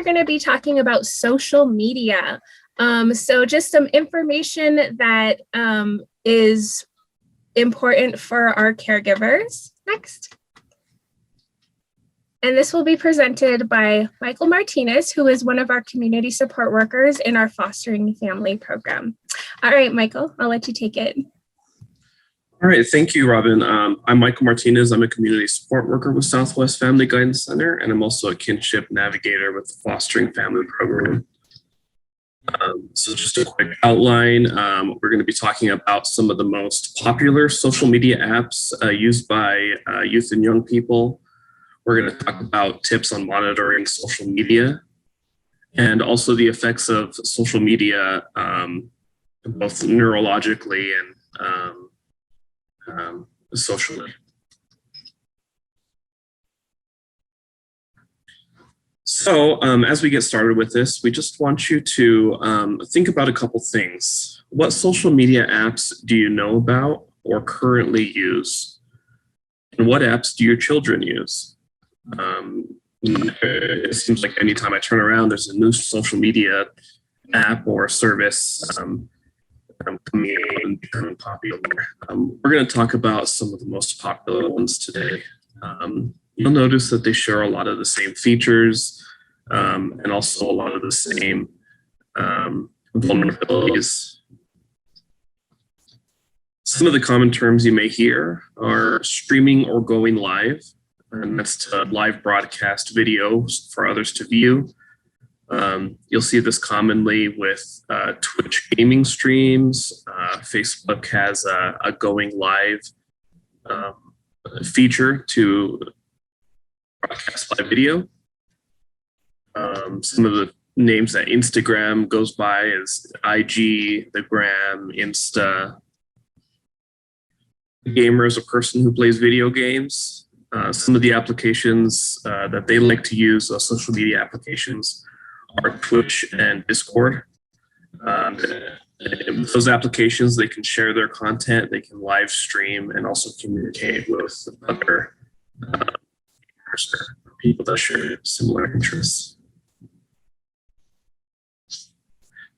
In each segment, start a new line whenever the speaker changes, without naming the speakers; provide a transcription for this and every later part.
going to be talking about social media. So just some information that is important for our caregivers. Next. And this will be presented by Michael Martinez, who is one of our community support workers in our fostering family program. All right, Michael, I'll let you take it.
All right, thank you, Robin. I'm Michael Martinez. I'm a community support worker with Southwest Family Guidance Center, and I'm also a kinship navigator with the Fostering Family Program. So just a quick outline, we're going to be talking about some of the most popular social media apps used by youth and young people. We're going to talk about tips on monitoring social media and also the effects of social media, both neurologically and socially. So as we get started with this, we just want you to think about a couple things. What social media apps do you know about or currently use? And what apps do your children use? It seems like anytime I turn around, there's a new social media app or service becoming popular. We're going to talk about some of the most popular ones today. You'll notice that they share a lot of the same features and also a lot of the same vulnerabilities. Some of the common terms you may hear are streaming or going live, and that's to live broadcast videos for others to view. You'll see this commonly with Twitch gaming streams. Facebook has a going live feature to broadcast live video. Some of the names that Instagram goes by is IG, the Gram, Insta. The gamer is a person who plays video games. Some of the applications that they like to use, social media applications, are Twitch and Discord. With those applications, they can share their content, they can live stream, and also communicate with other people that share similar interests.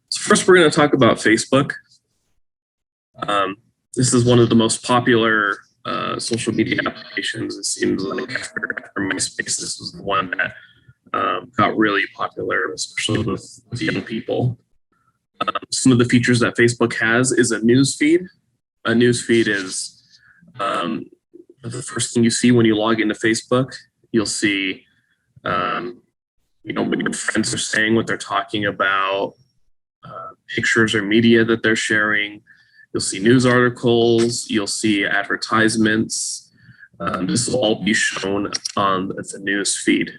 So first, we're going to talk about Facebook. This is one of the most popular social media applications. It seems like after MySpace, this was the one that got really popular, especially with young people. Some of the features that Facebook has is a news feed. A news feed is the first thing you see when you log into Facebook. You'll see, what your friends are saying, what they're talking about, pictures or media that they're sharing. You'll see news articles. You'll see advertisements. This will all be shown on the news feed.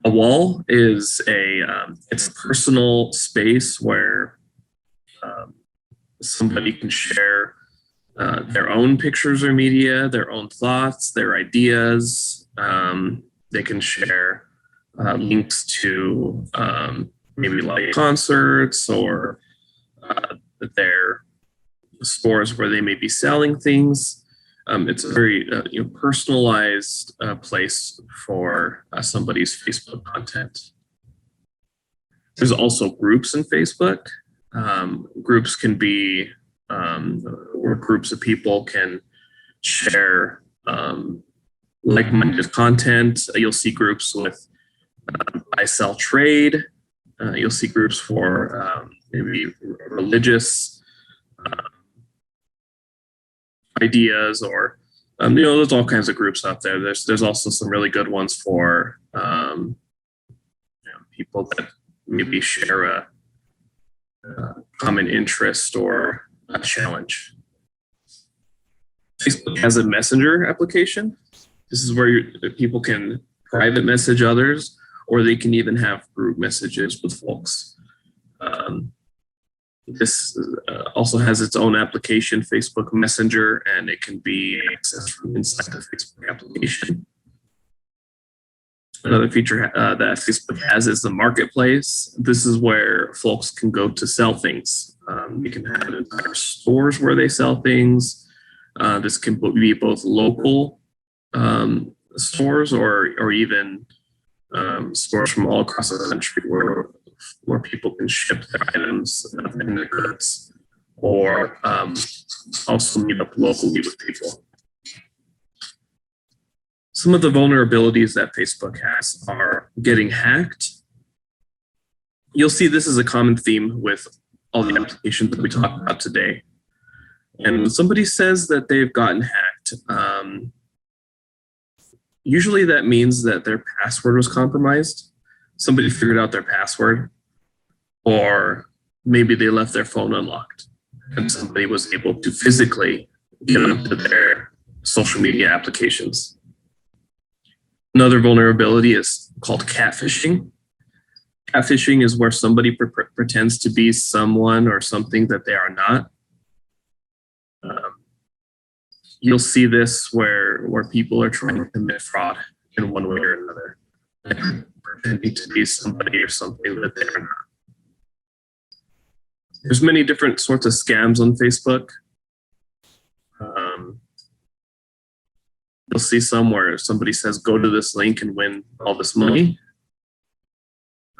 A wall is it's a personal space where somebody can share their own pictures or media, their own thoughts, their ideas. They can share links to maybe like concerts or their stores where they may be selling things. It's a very personalized place for somebody's Facebook content. There's also groups in Facebook. Groups can be where groups of people can share like-minded content. You'll see groups with buy, sell, trade. You'll see groups for maybe religious ideas, or there's all kinds of groups out there. There's also some really good ones for people that maybe share a common interest or a challenge. Facebook has a messenger application. This is where people can private message others, or they can even have group messages with folks. This also has its own application, Facebook Messenger, and it can be accessed from inside the Facebook application. Another feature that Facebook has is the marketplace. This is where folks can go to sell things. You can have entire stores where they sell things. This can be both local stores or even stores from all across the country where people can ship their items and their goods, or also meet up locally with people. Some of the vulnerabilities that Facebook has are getting hacked. You'll see this is a common theme with all the applications that we talked about today. And when somebody says that they've gotten hacked, usually that means that their password was compromised. Somebody figured out their password, or maybe they left their phone unlocked and somebody was able to physically get into their social media applications. Another vulnerability is called catfishing. Catfishing is where somebody pretends to be someone or something that they are not. You'll see this where people are trying to commit fraud in one way or another, pretending to be somebody or something that they're not. There's many different sorts of scams on Facebook. You'll see somewhere somebody says, go to this link and win all this money.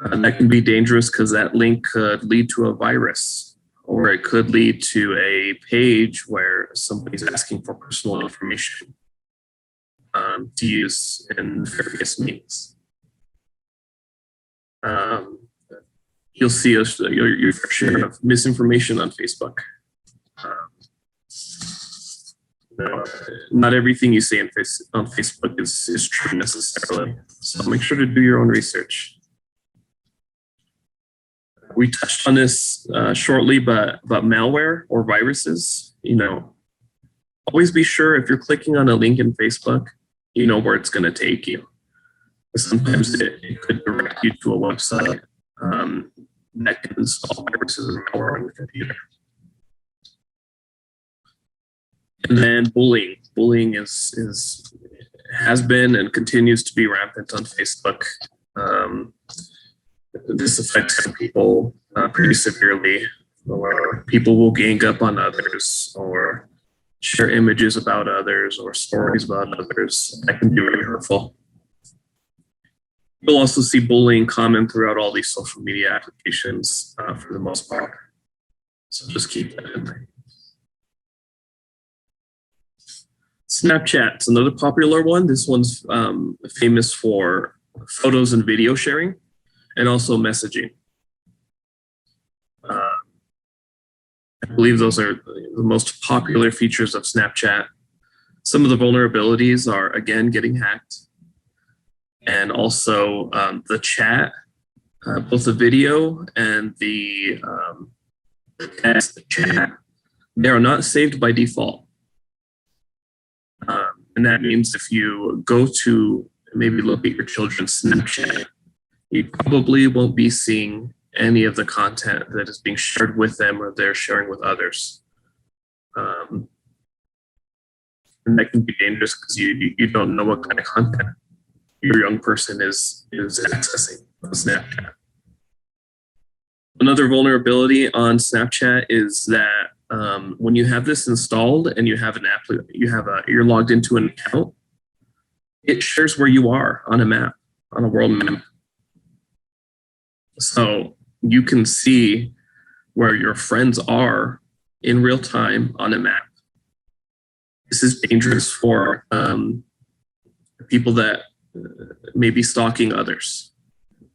That can be dangerous because that link could lead to a virus, or it could lead to a page where somebody's asking for personal information to use in various means. You'll see your fair share of misinformation on Facebook. Not everything you say on Facebook is true necessarily. So make sure to do your own research. We touched on this shortly, but malware or viruses, always be sure if you're clicking on a link in Facebook, you know where it's going to take you. Sometimes it could direct you to a website that can install viruses and malware on your computer. And then bullying. Bullying has been and continues to be rampant on Facebook. This affects people pretty severely, or people will gang up on others, or share images about others, or stories about others. That can be really hurtful. You'll also see bullying common throughout all these social media applications for the most part. So just keep that in mind. Snapchat's another popular one. This one's famous for photos and video sharing, and also messaging. I believe those are the most popular features of Snapchat. Some of the vulnerabilities are, again, getting hacked, and also the chat, both the video and the text chat, they are not saved by default. And that means if you go to maybe look at your children's Snapchat, you probably won't be seeing any of the content that is being shared with them or they're sharing with others. And that can be dangerous because you don't know what kind of content your young person is accessing on Snapchat. Another vulnerability on Snapchat is that when you have this installed and you have an app, you're logged into an account, it shares where you are on a map, on a world map. So you can see where your friends are in real time on a map. This is dangerous for people that may be stalking others.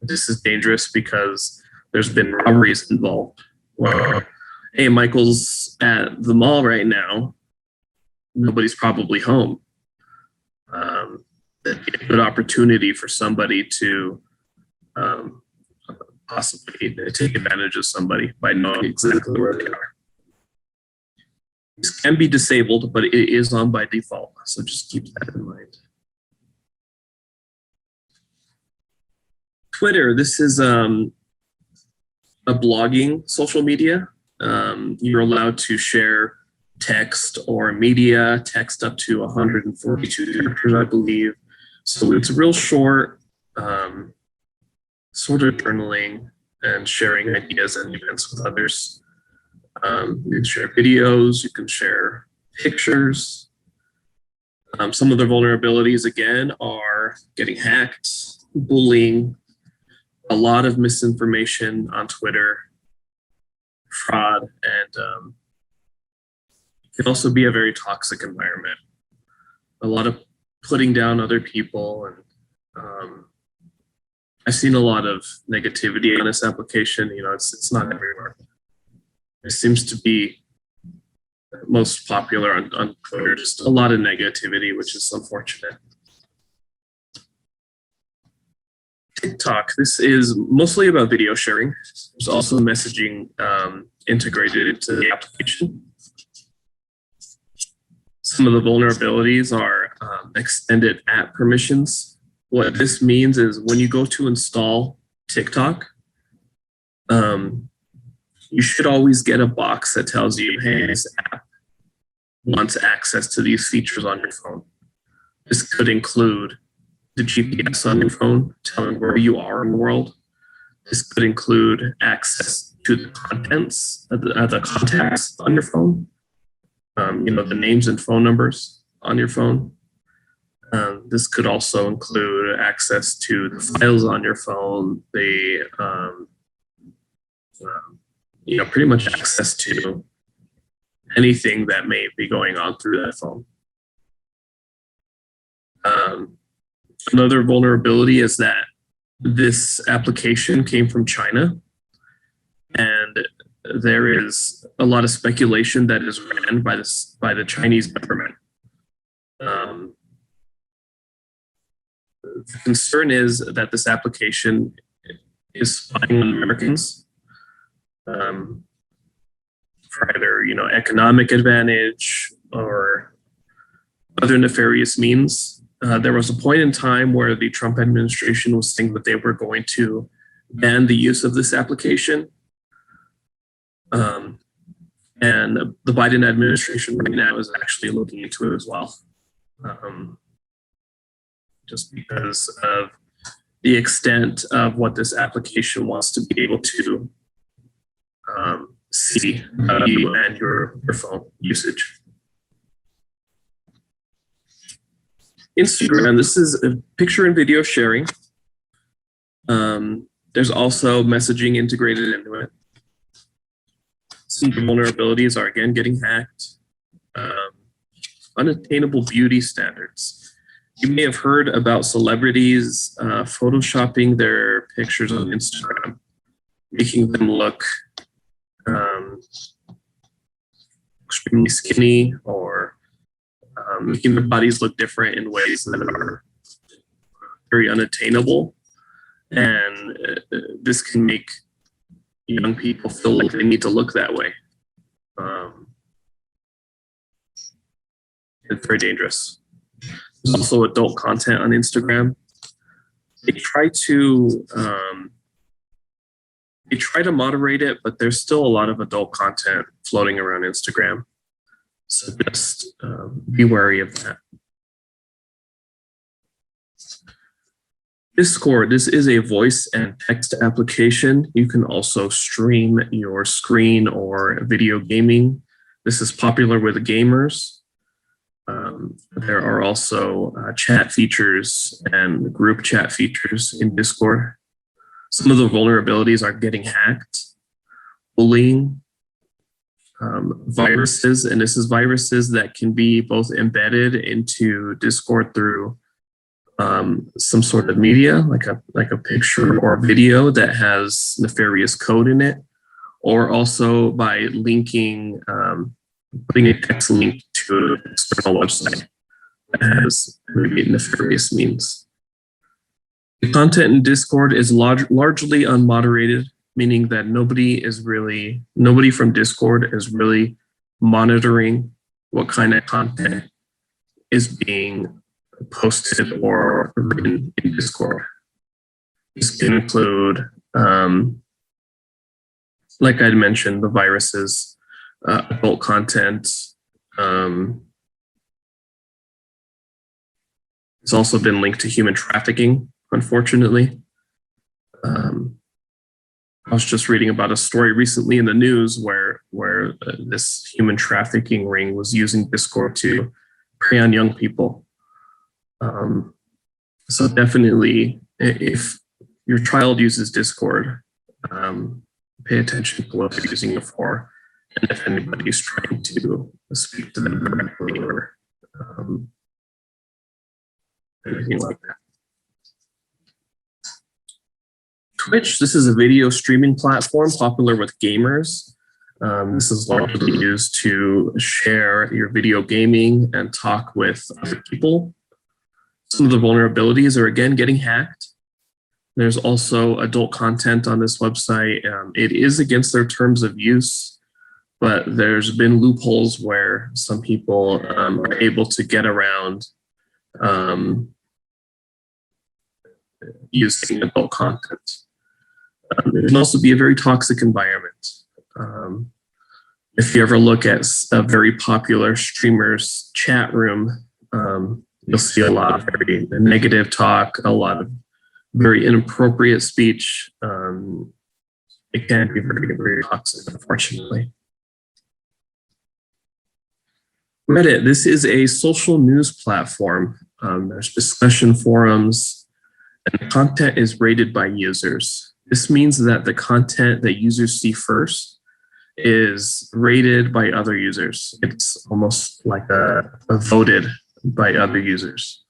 This is dangerous because there's been robberies involved. Where, hey, Michael's at the mall right now. Nobody's probably home. That'd be a good opportunity for somebody to possibly take advantage of somebody by knowing exactly where they are. This can be disabled, but it is on by default. So just keep that in mind. Twitter, this is a blogging social media. You're allowed to share text or media, text up to 142 characters, I believe. So it's real short, sort of journaling and sharing ideas and events with others. You can share videos, you can share pictures. Some of the vulnerabilities, again, are getting hacked, bullying, a lot of misinformation on Twitter, fraud, and it can also be a very toxic environment. A lot of putting down other people, and I've seen a lot of negativity on this application. You know, it's not everywhere. It seems to be most popular on Twitter, just a lot of negativity, which is unfortunate. TikTok, this is mostly about video sharing. There's also messaging integrated into the application. Some of the vulnerabilities are extended app permissions. What this means is when you go to install TikTok, you should always get a box that tells you, hey, this app wants access to these features on your phone. This could include the GPS on your phone, telling where you are in the world. This could include access to the contents, the contacts on your phone. You know, the names and phone numbers on your phone. This could also include access to the files on your phone, the you know, pretty much access to anything that may be going on through that phone. Another vulnerability is that this application came from China, and there is a lot of speculation that is ran by the Chinese government. The concern is that this application is spying on Americans for either, you know, economic advantage or other nefarious means. There was a point in time where the Trump administration was saying that they were going to ban the use of this application. And the Biden administration right now is actually looking into it as well. Just because of the extent of what this application wants to be able to see you and your phone usage. Instagram, this is a picture and video sharing. There's also messaging integrated into it. Some vulnerabilities are, again, getting hacked. Unattainable beauty standards. You may have heard about celebrities photoshopping their pictures on Instagram, making them look extremely skinny, or making their bodies look different in ways that are very unattainable. And this can make young people feel like they need to look that way. It's very dangerous. There's also adult content on Instagram. They try to moderate it, but there's still a lot of adult content floating around Instagram. So just be wary of that. Discord, this is a voice and text application. You can also stream your screen or video gaming. This is popular with gamers. There are also chat features and group chat features in Discord. Some of the vulnerabilities are getting hacked, bullying, viruses, and this is viruses that can be both embedded into Discord through some sort of media, like a picture or video that has nefarious code in it, or also by linking, putting a text link to an external website that has maybe nefarious means. The content in Discord is largely unmoderated, meaning that nobody from Discord is really monitoring what kind of content is being posted or written in Discord. This can include, like I'd mentioned, the viruses, adult content. It's also been linked to human trafficking, unfortunately. I was just reading about a story recently in the news where this human trafficking ring was using Discord to prey on young people. So definitely if your child uses Discord, pay attention to what they're using it for, and if anybody's trying to speak to them directly or anything like that. Twitch, this is a video streaming platform popular with gamers. This is largely used to share your video gaming and talk with other people. Some of the vulnerabilities are, again, getting hacked. There's also adult content on this website. It is against their terms of use, but there's been loopholes where some people are able to get around using adult content. It can also be a very toxic environment. If you ever look at a very popular streamer's chat room, you'll see a lot of very negative talk, a lot of very inappropriate speech. It can be very, very toxic, unfortunately. Reddit, this is a social news platform. There's discussion forums, and the content is rated by users. This means that the content that users see first is rated by other users. It's almost like a voted by other users.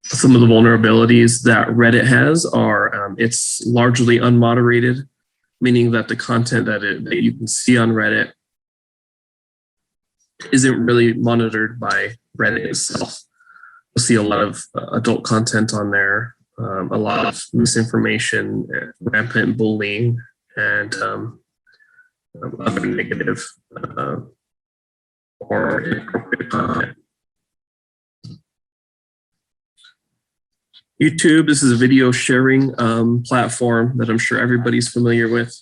Some of the vulnerabilities that Reddit has are it's largely unmoderated, meaning that the content that you can see on Reddit isn't really monitored by Reddit itself. You'll see a lot of adult content on there, a lot of misinformation, rampant bullying, and other negative or inappropriate content. YouTube, this is a video sharing platform that I'm sure everybody's familiar with.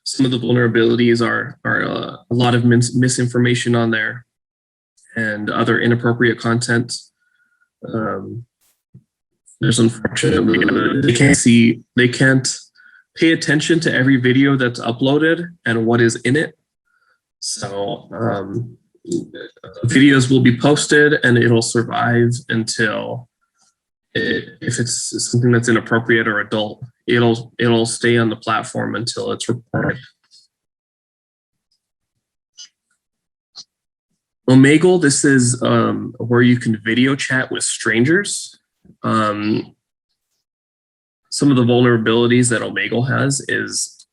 Some of the vulnerabilities are a lot of misinformation on there and other inappropriate content. There's unfortunately, they can't pay attention to every video that's uploaded and what is in it. So videos will be posted and it'll survive until if it's something that's inappropriate or adult, it'll stay on the platform until it's reported. Omegle, this is where you can video chat with strangers. Some of the vulnerabilities that Omegle has is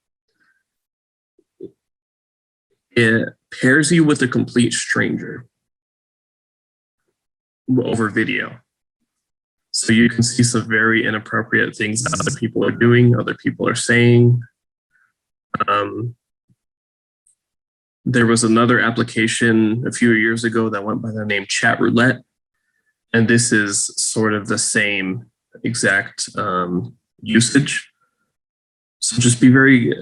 it pairs you with a complete stranger over video. So you can see some very inappropriate things that other people are doing, other people are saying. There was another application a few years ago that went by the name Chat Roulette. And this is sort of the same exact usage. So just be very,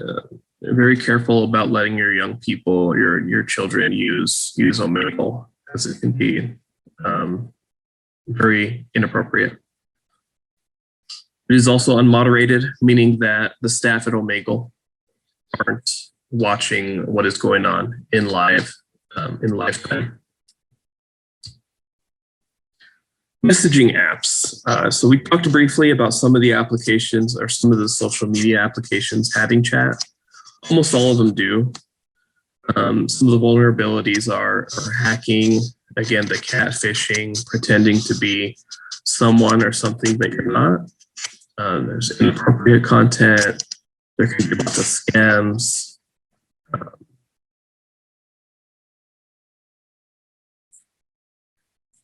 very careful about letting your young people, your children use Omegle, because it can be very inappropriate. It is also unmoderated, meaning that the staff at Omegle aren't watching what is going on in live time. Messaging apps. So we talked briefly about some of the applications or some of the social media applications having chat. Almost all of them do. Some of the vulnerabilities are hacking, again, the catfishing, pretending to be someone or something that you're not. There's inappropriate content. There can be lots of scams.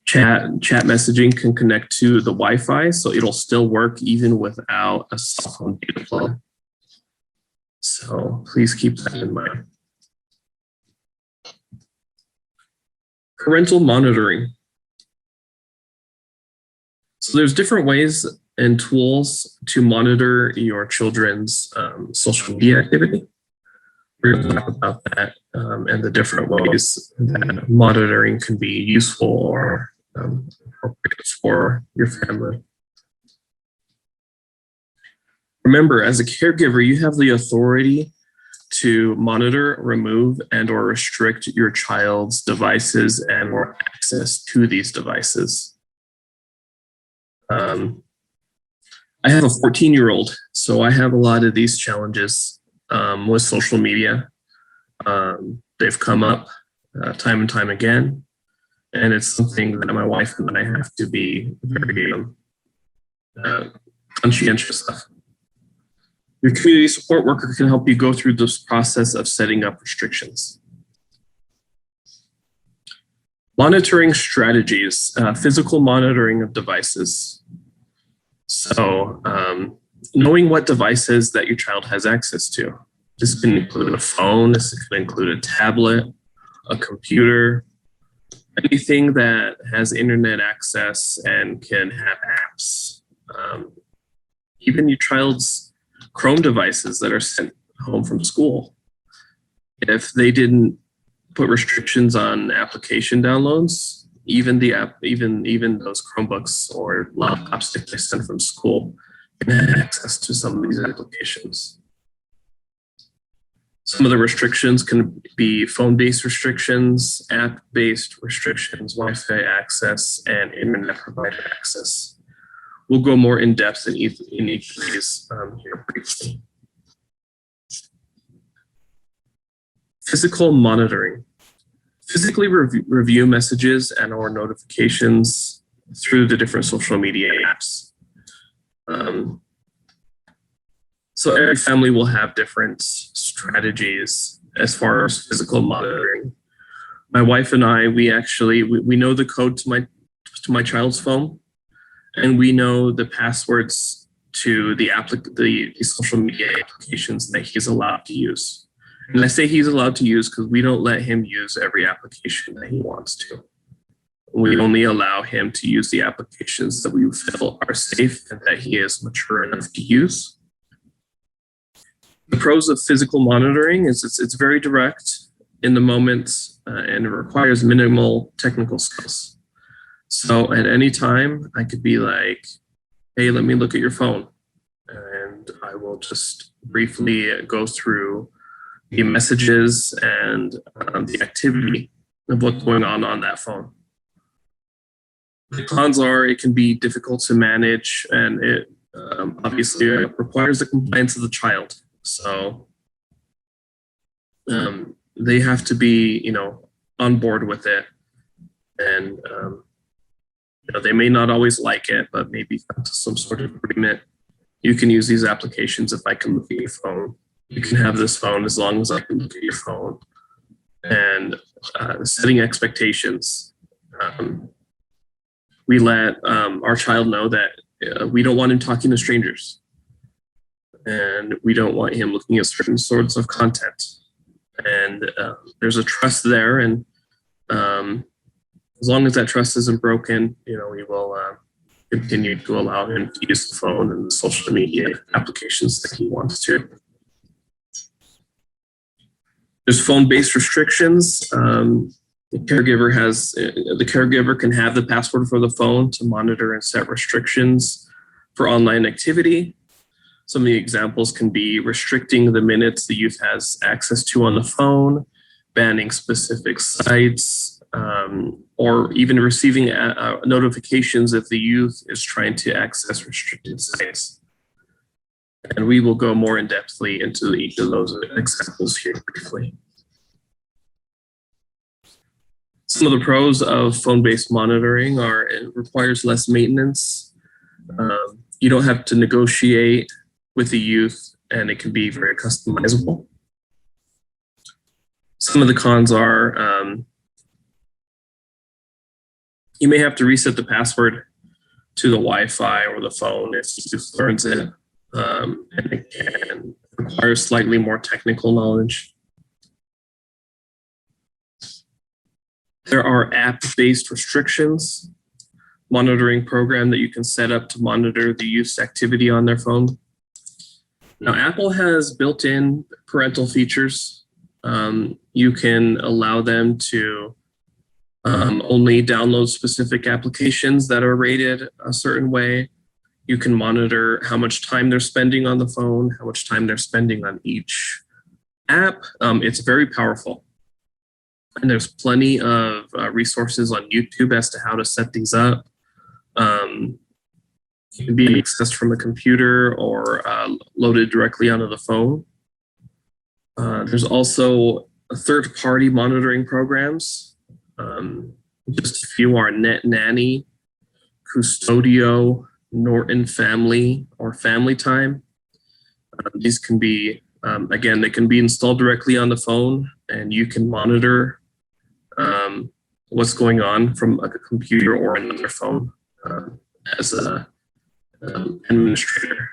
Chat messaging can connect to the Wi-Fi, so it'll still work even without a cell phone data plug. So please keep that in mind. Parental monitoring. So there's different ways and tools to monitor your children's social media activity. We're going to talk about that and the different ways that monitoring can be useful or appropriate for your family. Remember, as a caregiver, you have the authority to monitor, remove, and or restrict your child's devices and or access to these devices. I have a 14-year-old, so I have a lot of these challenges with social media. They've come up time and time again, and it's something that my wife and I have to be very conscientious of. Your community support worker can help you go through this process of setting up restrictions. Monitoring strategies, physical monitoring of devices. So knowing what devices that your child has access to. This can include a phone, this can include a tablet, a computer, anything that has internet access and can have apps. Even your child's Chrome devices that are sent home from school. If they didn't put restrictions on application downloads, even those Chromebooks or laptops that they sent from school can have access to some of these applications. Some of the restrictions can be phone-based restrictions, app-based restrictions, Wi-Fi access, and internet provider access. We'll go more in depth in each of these here briefly. Physical monitoring. Physically review messages and or notifications through the different social media apps. So every family will have different strategies as far as physical monitoring. My wife and I, we know the code to my child's phone, and we know the passwords to the social media applications that he's allowed to use. And I say he's allowed to use because we don't let him use every application that he wants to. We only allow him to use the applications that we feel are safe and that he is mature enough to use. The pros of physical monitoring is it's very direct in the moment and it requires minimal technical skills. So at any time, I could be like, hey, let me look at your phone. And I will just briefly go through the messages and the activity of what's going on that phone. The cons are it can be difficult to manage, and it obviously requires the compliance of the child. So they have to be, on board with it. And they may not always like it, but maybe come to some sort of agreement. You can use these applications if I can look at your phone. You can have this phone as long as I can look at your phone. And setting expectations. We let our child know that we don't want him talking to strangers. And we don't want him looking at certain sorts of content. And there's a trust there. And as long as that trust isn't broken, we will continue to allow him to use the phone and the social media applications that he wants to. There's phone-based restrictions. The caregiver can have the password for the phone to monitor and set restrictions for online activity. Some of the examples can be restricting the minutes the youth has access to on the phone, banning specific sites, or even receiving notifications if the youth is trying to access restricted sites. And we will go more in-depthly into each of those examples here briefly. Some of the pros of phone-based monitoring are it requires less maintenance. You don't have to negotiate with the youth, and it can be very customizable. Some of the cons are you may have to reset the password to the Wi-Fi or the phone if the youth learns it. And it can require slightly more technical knowledge. There are app-based restrictions, monitoring program that you can set up to monitor the youth's activity on their phone. Now, Apple has built-in parental features. You can allow them to only download specific applications that are rated a certain way. You can monitor how much time they're spending on the phone, how much time they're spending on each app. It's very powerful. And there's plenty of resources on YouTube as to how to set these up. It can be accessed from a computer or loaded directly onto the phone. There's also third-party monitoring programs. Just a few are NetNanny, Custodio, Norton Family, or Family Time. These can be, again, they can be installed directly on the phone, and you can monitor what's going on from a computer or another phone as a administrator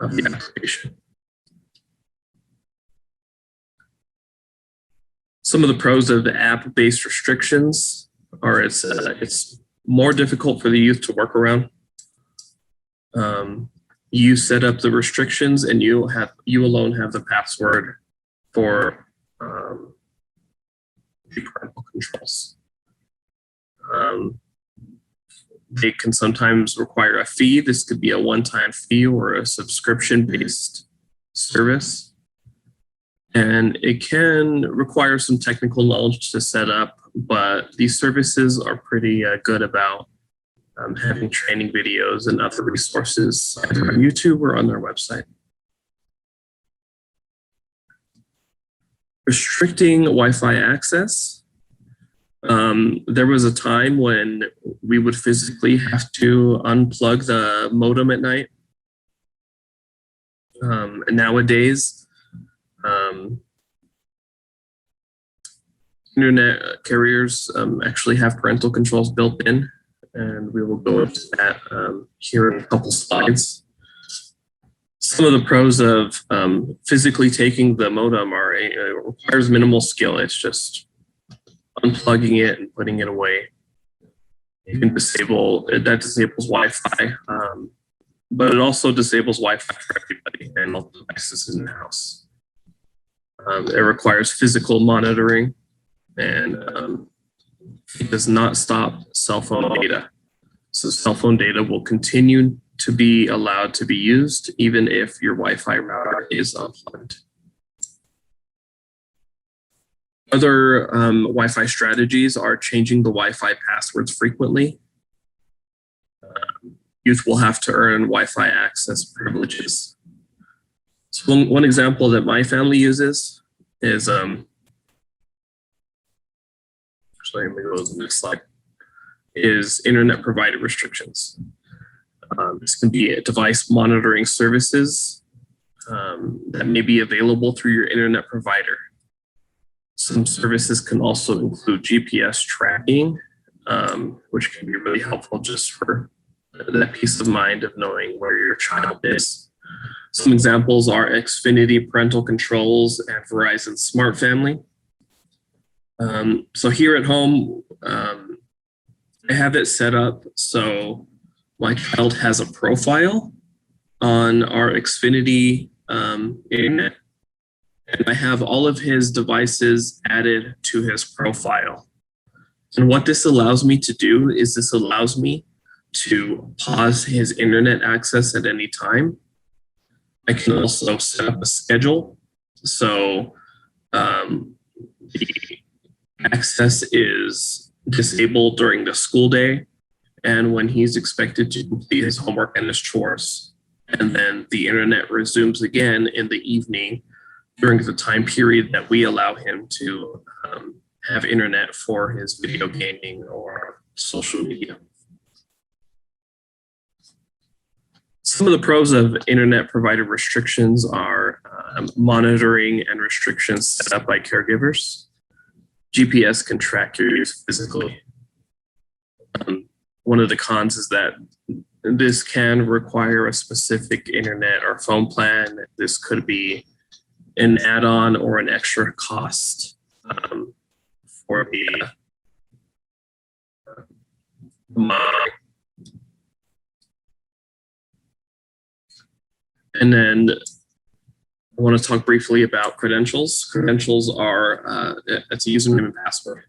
of the application. Some of the pros of the app-based restrictions are it's more difficult for the youth to work around. You set up the restrictions, and you alone have the password for the parental controls. They can sometimes require a fee. This could be a one-time fee or a subscription-based service. And it can require some technical knowledge to set up, but these services are pretty good about having training videos and other resources either on YouTube or on their website. Restricting Wi-Fi access. There was a time when we would physically have to unplug the modem at night. And nowadays, internet carriers actually have parental controls built in, and we will go into that here in a couple slides. Some of the pros of physically taking the modem are it requires minimal skill. It's just unplugging it and putting it away. You can disable that disables Wi-Fi, but it also disables Wi-Fi for everybody and all the devices in the house. It requires physical monitoring, and it does not stop cell phone data. So cell phone data will continue to be allowed to be used even if your Wi-Fi router is unplugged. Other Wi-Fi strategies are changing the Wi-Fi passwords frequently. Youth will have to earn Wi-Fi access privileges. So one example that my family uses is, actually, let me go to the next slide, is internet provider restrictions. This can be device monitoring services that may be available through your internet provider. Some services can also include GPS tracking, which can be really helpful just for that peace of mind of knowing where your child is. Some examples are Xfinity parental controls and Verizon Smart Family. So here at home, I have it set up so my child has a profile on our Xfinity internet, and I have all of his devices added to his profile. And what this allows me to do is this allows me to pause his internet access at any time. I can also set up a schedule. So the access is disabled during the school day and when he's expected to complete his homework and his chores. And then the internet resumes again in the evening during the time period that we allow him to have internet for his video gaming or social media. Some of the pros of internet provider restrictions are monitoring and restrictions set up by caregivers. GPS can track your use physically. One of the cons is that this can require a specific internet or phone plan. This could be an add-on or an extra cost for the monitoring. And then I want to talk briefly about credentials. Credentials are, it's a username and password.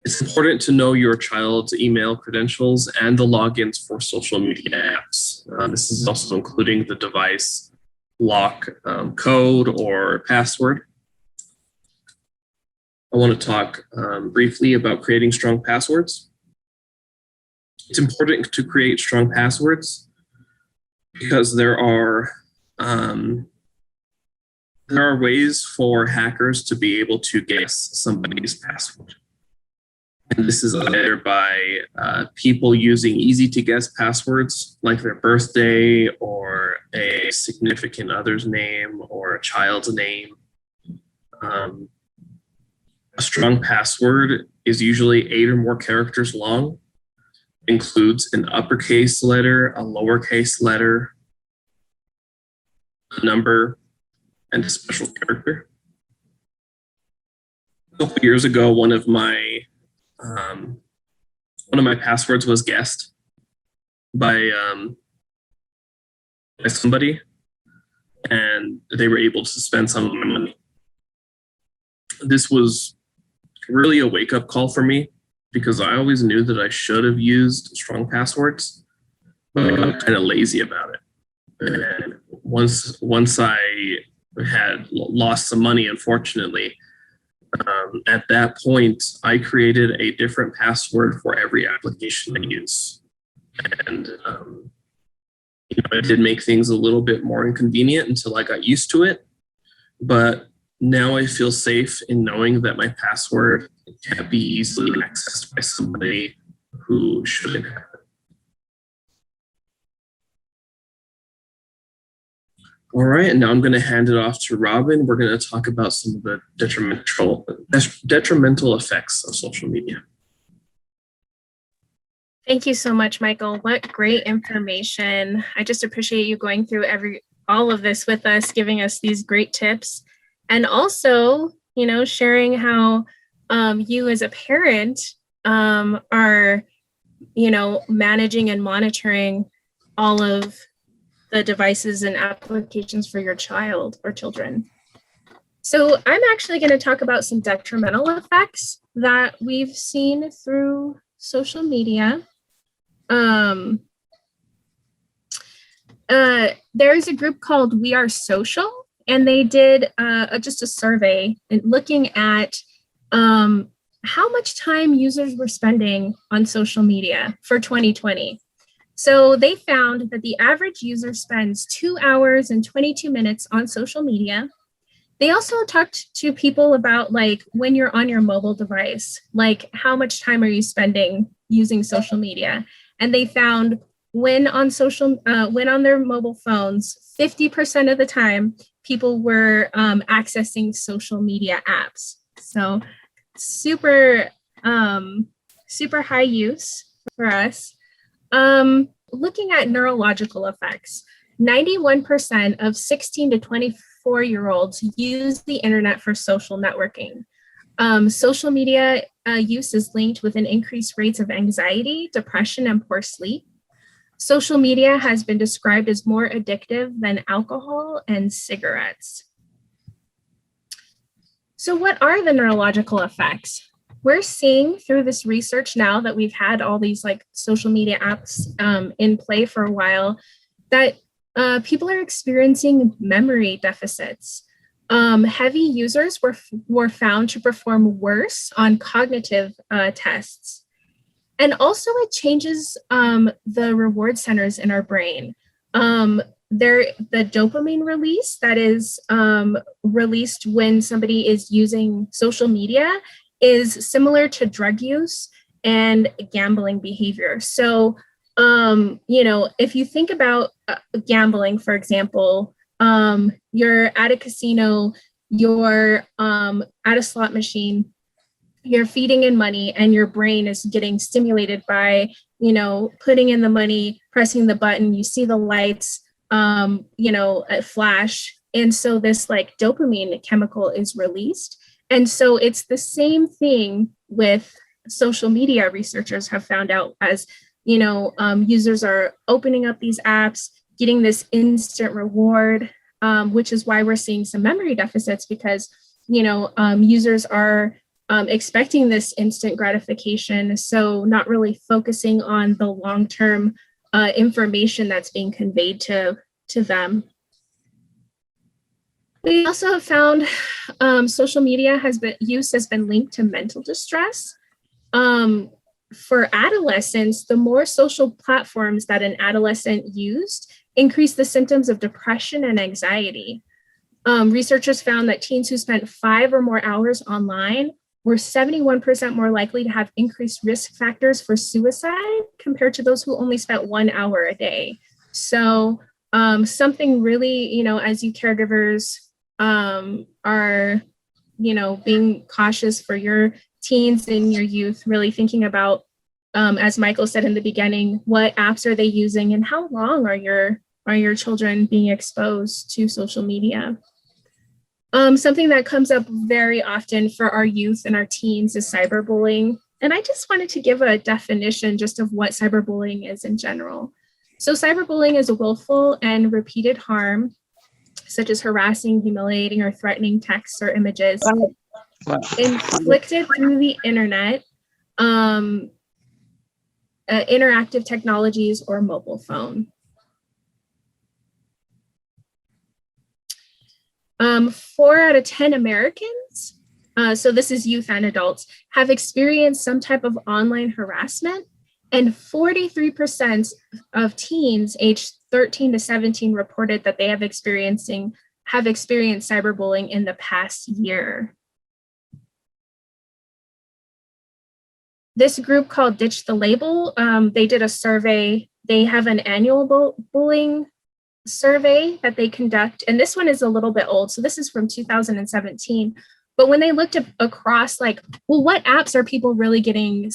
It's important to know your child's email credentials and the logins for social media apps. This is also including the device lock code or password. I want to talk briefly about creating strong passwords. It's important to create strong passwords because there are ways for hackers to be able to guess somebody's password. And this is either by people using easy to guess passwords like their birthday or a significant other's name or a child's name. A strong password is usually 8 or more characters long, includes an uppercase letter, a lowercase letter, a number, and a special character. A couple years ago, one of my passwords was guessed by somebody, and they were able to spend some of my money. This was really a wake-up call for me because I always knew that I should have used strong passwords, but I got kind of lazy about it. And once I had lost some money, unfortunately, at that point, I created a different password for every application I use. And it did make things a little bit more inconvenient until I got used to it. But now I feel safe in knowing that my password can't be easily accessed by somebody who shouldn't have it. All right, and now I'm going to hand it off to Robin. We're going to talk about some of the detrimental effects of social media.
Thank you so much, Michael. What great information. I just appreciate you going through all of this with us, giving us these great tips. And also, sharing how you as a parent are, managing and monitoring all of the devices and applications for your child or children. So I'm actually going to talk about some detrimental effects that we've seen through social media. There's a group called We Are Social, and they did just a survey looking at how much time users were spending on social media for 2020. So they found that the average user spends 2 hours and 22 minutes on social media. They also talked to people about when you're on your mobile device, how much time are you spending using social media? And they found when on their mobile phones, 50% of the time, people were accessing social media apps. So super high use for us. Looking at neurological effects, 91% of 16 to 24-year-olds use the internet for social networking. Social media use is linked with an increased rates of anxiety, depression, and poor sleep. Social media has been described as more addictive than alcohol and cigarettes. So what are the neurological effects? We're seeing through this research now that we've had all these social media apps in play for a while that people are experiencing memory deficits. Heavy users were found to perform worse on cognitive tests. And also it changes the reward centers in our brain. The dopamine release that is released when somebody is using social media is similar to drug use and gambling behavior. So, if you think about gambling, for example, you're at a casino, you're at a slot machine, you're feeding in money, and your brain is getting stimulated by, putting in the money, pressing the button, you see the lights, flash. And so this dopamine chemical is released. And so it's the same thing with social media. Researchers have found out as, users are opening up these apps, getting this instant reward, which is why we're seeing some memory deficits because, users are expecting this instant gratification. So not really focusing on the long-term information that's being conveyed to them. We also have found social media use has been linked to mental distress. for adolescents, the more social platforms that an adolescent used increased the symptoms of depression and anxiety. Researchers found that teens who spent 5 or more hours online were 71% more likely to have increased risk factors for suicide compared to those who only spent 1 hour a day. So something really, as you caregivers are, being cautious for your teens and your youth, really thinking about, as Michael said in the beginning, what apps are they using and how long are your children being exposed to social media? Something that comes up very often for our youth and our teens is cyberbullying. And I just wanted to give a definition just of what cyberbullying is in general. So cyberbullying is a willful and repeated harm, such as harassing, humiliating, or threatening texts or images inflicted through the internet, interactive technologies, or mobile phone. 4 out of 10 Americans, so this is youth and adults, have experienced some type of online harassment, and 43% of teens aged 13 to 17 reported that they have experienced cyberbullying in the past year. This group called Ditch the Label, they did a survey. They have an annual bullying survey that they conduct, and this one is a little bit old, so this is from 2017. But when they looked across, what apps are people really getting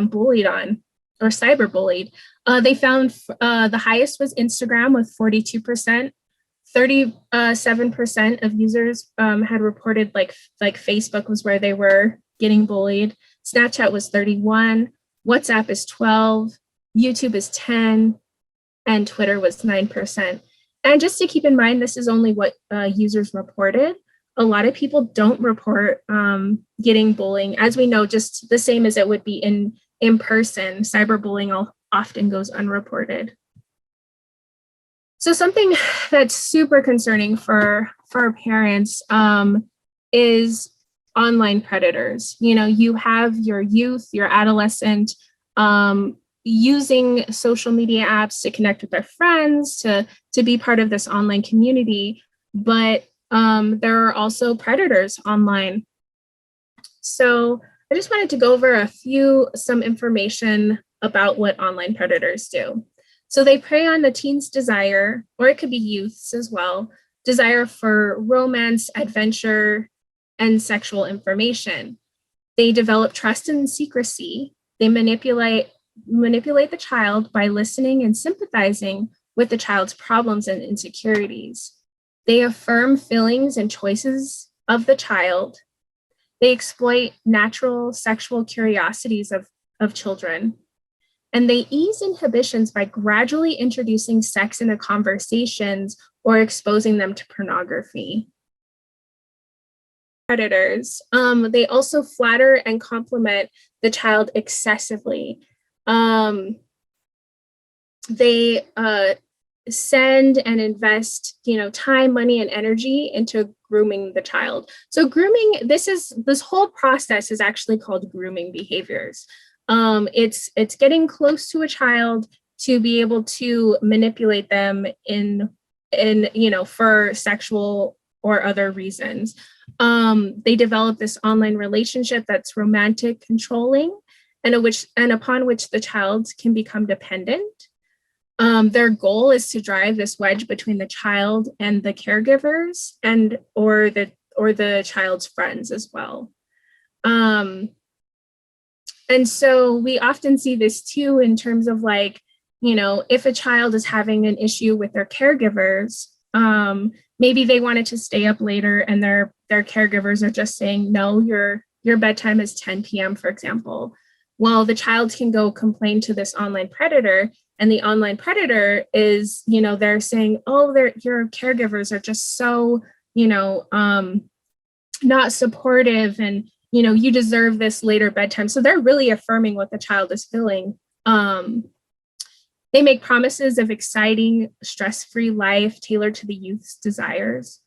bullied on or cyberbullied, they found the highest was Instagram with 42%. 37% of users had reported like Facebook was where they were getting bullied. Snapchat was 31, WhatsApp is 12, YouTube is 10, and Twitter was 9%. And just to keep in mind, this is only what users reported. A lot of people don't report getting bullying. As we know, just the same as it would be in person, cyberbullying often goes unreported. So something that's super concerning for our parents is online predators. You have your youth, your adolescent, using social media apps to connect with their friends, to be part of this online community, but there are also predators online. So I just wanted to go over some information about what online predators do. So they prey on the teen's desire, or it could be youth's as well, desire for romance, adventure, and sexual information. They develop trust and secrecy. They manipulate the child by listening and sympathizing with the child's problems and insecurities. They affirm feelings and choices of the child. They exploit natural sexual curiosities of children. And they ease inhibitions by gradually introducing sex into conversations or exposing them to pornography. Predators, they also flatter and compliment the child excessively. They send and invest, time, money, and energy into grooming the child. So grooming, this whole process is actually called grooming behaviors. It's getting close to a child to be able to manipulate them in for sexual or other reasons. They develop this online relationship that's romantic, controlling, and upon which the child can become dependent. Their goal is to drive this wedge between the child and the caregivers or the child's friends as well. And so we often see this too in terms of if a child is having an issue with their caregivers, maybe they wanted to stay up later and their caregivers are just saying, no, your bedtime is 10 p.m., for example. Well, the child can go complain to this online predator, and the online predator is, they're saying, oh, your caregivers are just so, not supportive, and, you deserve this later bedtime. So they're really affirming what the child is feeling. They make promises of exciting, stress-free life tailored to the youth's desires.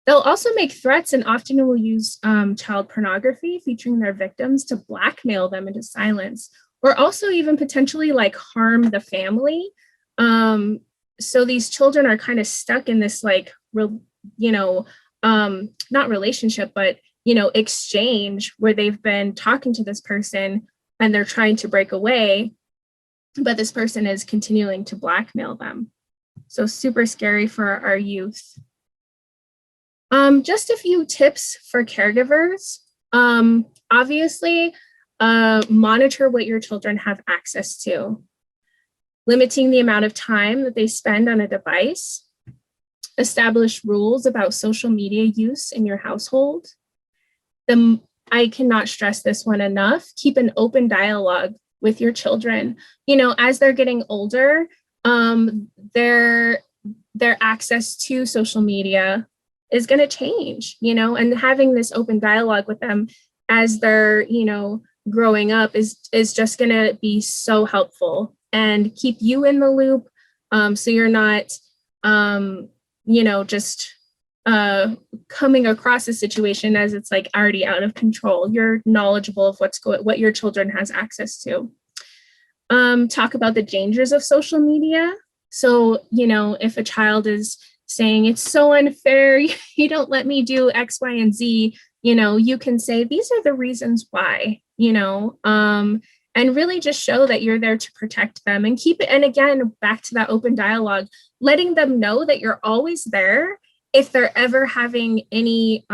They'll also make threats and often will use child pornography featuring their victims to blackmail them into silence or also even potentially like harm the family. So these children are kind of stuck in this like, you know, not relationship, but, you know, exchange where they've been talking to this person and they're trying to break away, but this person is continuing to blackmail them. So super scary for our youth. Just a few tips for caregivers. Obviously, monitor what your children have access to, limiting the amount of time that they spend on a device, establish rules about social media use in your household. I cannot stress this one enough. Keep an open dialogue with your children. You know, as they're getting older, their access to social media is going to change, you know, and having this open dialogue with them as they're, you know, growing up is just going to be so helpful and keep you in the loop. So you're not, you know, just coming across a situation as it's like already out of control. You're knowledgeable of what your children has access to. Talk about the dangers of social media. So, you know, if a child is saying it's so unfair, you don't let me do X, Y, and Z, you know, you can say, these are the reasons why, you know, and really just show that you're there to protect them and keep it. And again, back to that open dialogue, letting them know that you're always there if they're ever having any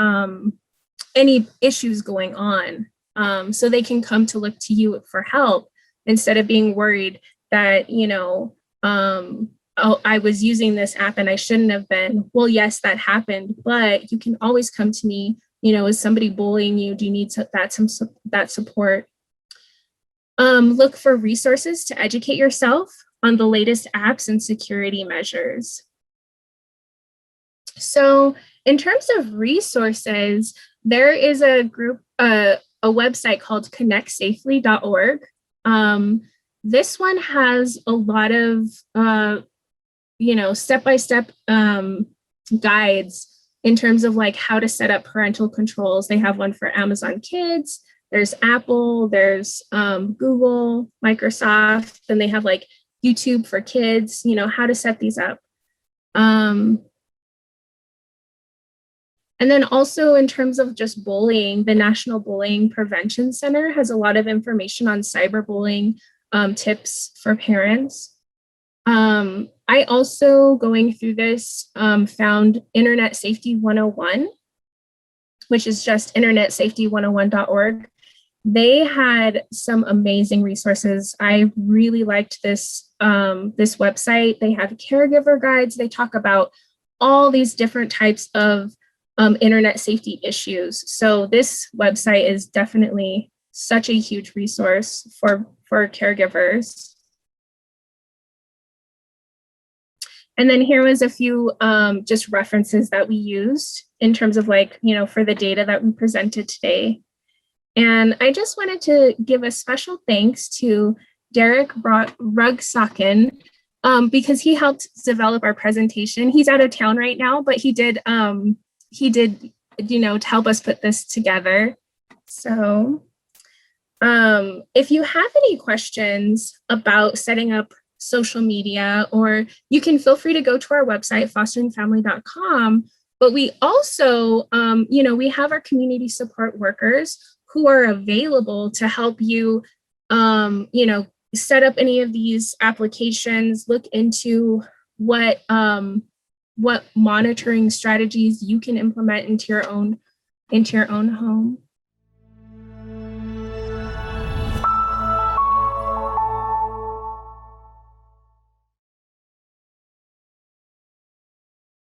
issues going on, so they can come to look to you for help instead of being worried that, you know, oh, I was using this app and I shouldn't have been. Well, yes, that happened, but you can always come to me. You know, is somebody bullying you? Do you need that support? Look for resources to educate yourself on the latest apps and security measures. So in terms of resources, there is a group, a website called connectsafely.org. This one has a lot of, you know, step-by-step guides in terms of like how to set up parental controls. They have one for Amazon Kids, there's Apple, there's Google, Microsoft, then they have like YouTube for kids, you know, how to set these up. And then also in terms of just bullying, the National Bullying Prevention Center has a lot of information on cyberbullying tips for parents. I also, going through this, found Internet Safety 101, which is just internetsafety101.org. They had some amazing resources. I really liked this website. They have caregiver guides. They talk about all these different types of internet safety issues. So this website is definitely such a huge resource for caregivers. And then here was a few just references that we used in terms of like, you know, for the data that we presented today. And I just wanted to give a special thanks to Derek Rugsaken because he helped develop our presentation. He's out of town right now, but he did, you know, to help us put this together. So if you have any questions about setting up social media, or you can feel free to go to our website, fosteringfamily.com. But we also, you know, we have our community support workers who are available to help you, you know, set up any of these applications, look into what monitoring strategies you can implement into your own home.